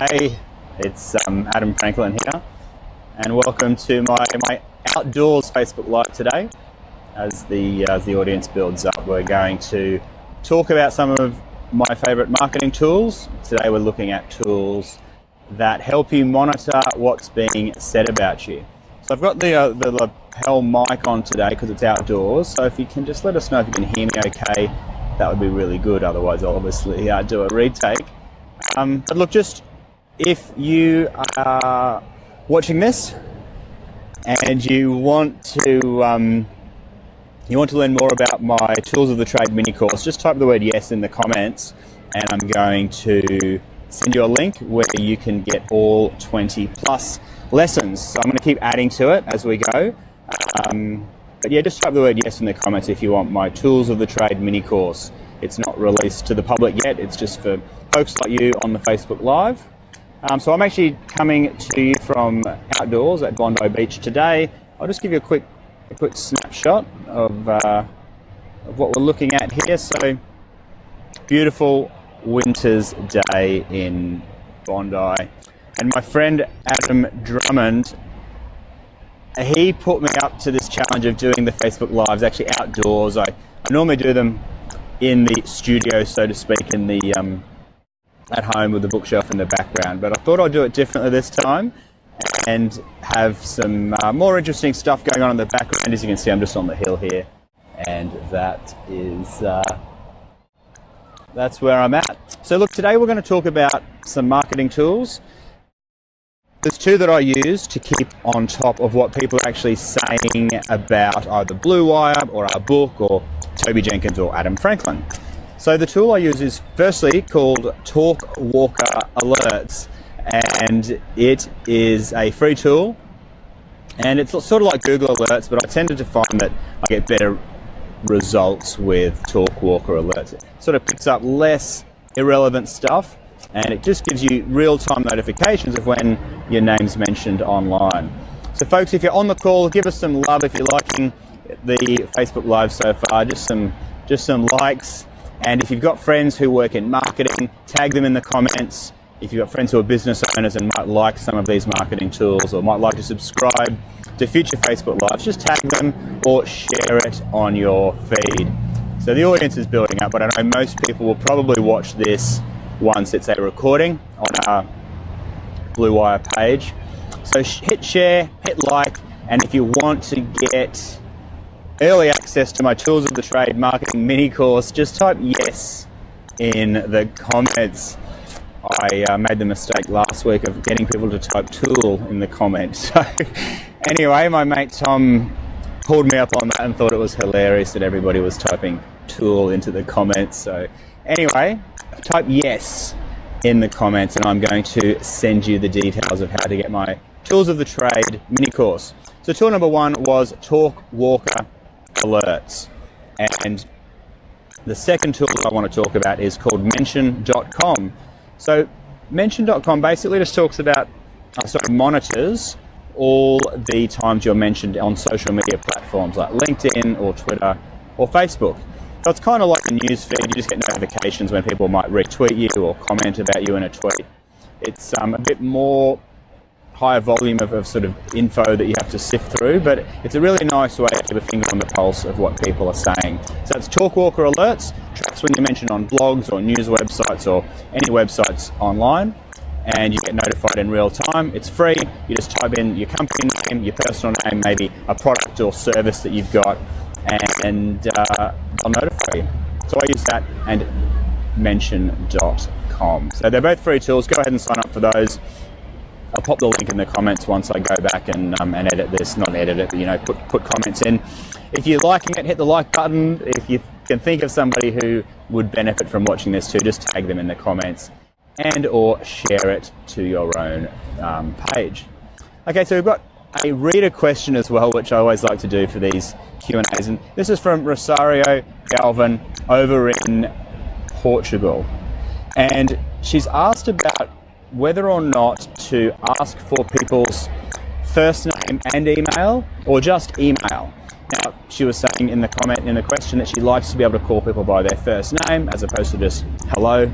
Hey, it's Adam Franklin here, and welcome to my outdoors Facebook Live today. As the audience builds up, we're going to talk about some of my favourite marketing tools. Today we're looking at tools that help you monitor what's being said about you. So I've got the lapel mic on today because it's outdoors, so if you can just let us know if you can hear me okay, that would be really good. Otherwise I'll obviously do a retake. But look, just if you are watching this and you want to learn more about my Tools of the Trade mini course, just type the word yes in the comments and I'm going to send you a link where you can get all 20 plus lessons. So I'm going to keep adding to it as we go. But yeah, just type the word yes in the comments if you want my Tools of the Trade mini course. It's not released to the public yet, it's just for folks like you on the Facebook Live. So I'm actually coming to you from outdoors at Bondi Beach today. I'll just give you a quick snapshot of what we're looking at here. So, beautiful winter's day in Bondi. And my friend Adam Drummond, he put me up to this challenge of doing the Facebook Lives actually outdoors. I normally do them in the studio, so to speak, in the at home with the bookshelf in the background, but I thought I'd do it differently this time and have some more interesting stuff going on in the background. As you can see, I'm just on the hill here, and that's where I'm at. So look, today we're going to talk about some marketing tools. There's two that I use to keep on top of what people are actually saying about either Blue Wire or our book or Toby Jenkins or Adam Franklin. So the tool I use is firstly called Talk Walker Alerts, and it is a free tool, and it's sort of like Google Alerts, but I tended to find that I get better results with Talk Walker Alerts. It sort of picks up less irrelevant stuff, and it just gives you real-time notifications of when your name's mentioned online. So folks, if you're on the call, give us some love if you're liking the Facebook Live so far, just some likes. And if you've got friends who work in marketing, tag them in the comments. If you've got friends who are business owners and might like some of these marketing tools or might like to subscribe to future Facebook Lives, just tag them or share it on your feed. So the audience is building up, but I know most people will probably watch this once it's a recording on our Blue Wire page. So hit share, hit like, and if you want to get early access to my Tools of the Trade marketing mini course, just type yes in the comments. I made the mistake last week of getting people to type tool in the comments. So anyway, my mate Tom pulled me up on that and thought it was hilarious that everybody was typing tool into the comments. So anyway, type yes in the comments and I'm going to send you the details of how to get my Tools of the Trade mini course. So tool number one was Talk Walker Alerts, and the second tool that I want to talk about is called Mention.com. So Mention.com basically just talks about, monitors all the times you're mentioned on social media platforms like LinkedIn or Twitter or Facebook. So it's kind of like a news feed. You just get notifications when people might retweet you or comment about you in a tweet. It's a bit more higher volume of sort of info that you have to sift through, but it's a really nice way to keep a finger on the pulse of what people are saying. So it's Talk Walker Alerts, tracks when you're mentioned on blogs or news websites or any websites online, and you get notified in real time. It's free. You just type in your company name, your personal name, maybe a product or service that you've got, and I'll notify you. So I use that and Mention.com. So they're both free tools. Go ahead and sign up for those. I'll pop the link in the comments once I go back and edit this. Not edit it, but put comments in. If you're liking it, hit the like button. If you can think of somebody who would benefit from watching this too, just tag them in the comments and or share it to your own page. Okay, so we've got a reader question as well, which I always like to do for these Q&As. And this is from Rosario Galvin over in Portugal. And she's asked about whether or not to ask for people's first name and email or just email. Now, she was saying in the question that she likes to be able to call people by their first name as opposed to just hello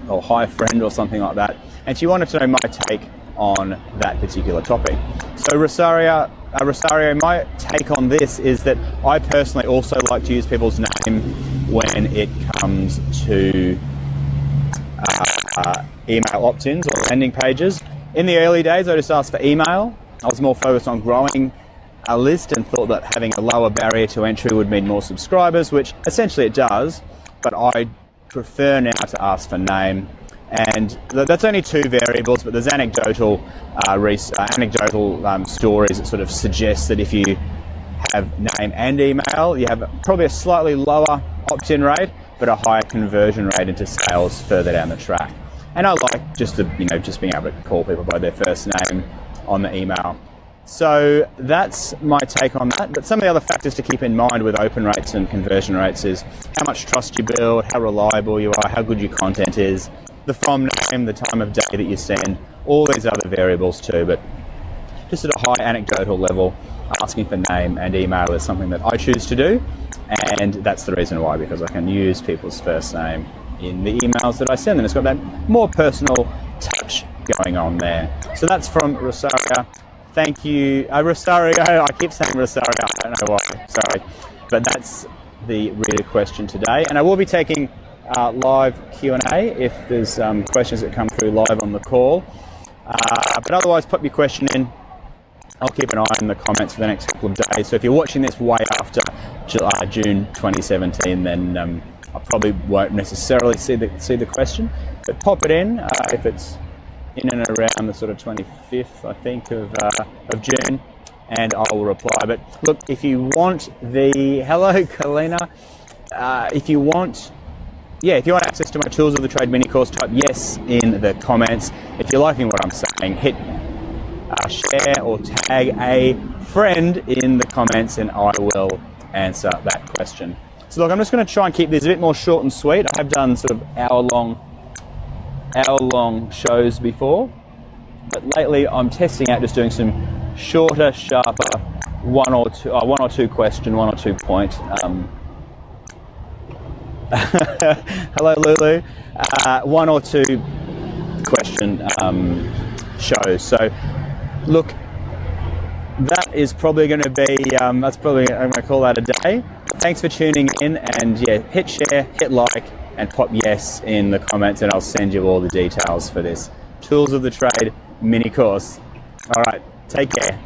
or hi friend or something like that, and she wanted to know my take on that particular topic. So Rosario, my take on this is that I personally also like to use people's name when it comes to email opt-ins or landing pages. In the early days, I just asked for email. I was more focused on growing a list and thought that having a lower barrier to entry would mean more subscribers, which essentially it does, but I prefer now to ask for name. And that's only two variables, but there's anecdotal stories that sort of suggest that if you have name and email, you have probably a slightly lower opt-in rate, but a higher conversion rate into sales further down the track. And I like just being able to call people by their first name on the email. So that's my take on that. But some of the other factors to keep in mind with open rates and conversion rates is how much trust you build, how reliable you are, how good your content is, the from name, the time of day that you send, all these other variables too. But just at a high anecdotal level, asking for name and email is something that I choose to do. And that's the reason why, because I can use people's first name in the emails that I send them. It's got that more personal touch going on there. So that's from Rosario. Thank you, Rosario. I keep saying Rosario, I don't know why, sorry. But that's the reader question today. And I will be taking live Q&A if there's questions that come through live on the call. But otherwise, put your question in. I'll keep an eye on the comments for the next couple of days. So if you're watching this way after June 2017, then I probably won't necessarily see the question. But pop it in if it's in and around the sort of 25th, I think, of June, and I will reply. But look, if you want hello, Kalina, if you want access to my Tools of the Trade mini course, type yes in the comments. If you're liking what I'm saying, hit share or tag a friend in the comments, and I will answer that question. So look, I'm just going to try and keep this a bit more short and sweet. I have done sort of hour-long shows before, but lately I'm testing out just doing some shorter, sharper, one or two question, 1 or 2 point. Hello, Lulu. 1 or 2 question shows. So, look, that is probably going to be. I'm going to call that a day. Thanks for tuning in, and yeah, hit share, hit like, and pop yes in the comments, and I'll send you all the details for this Tools of the Trade mini course. All right, take care.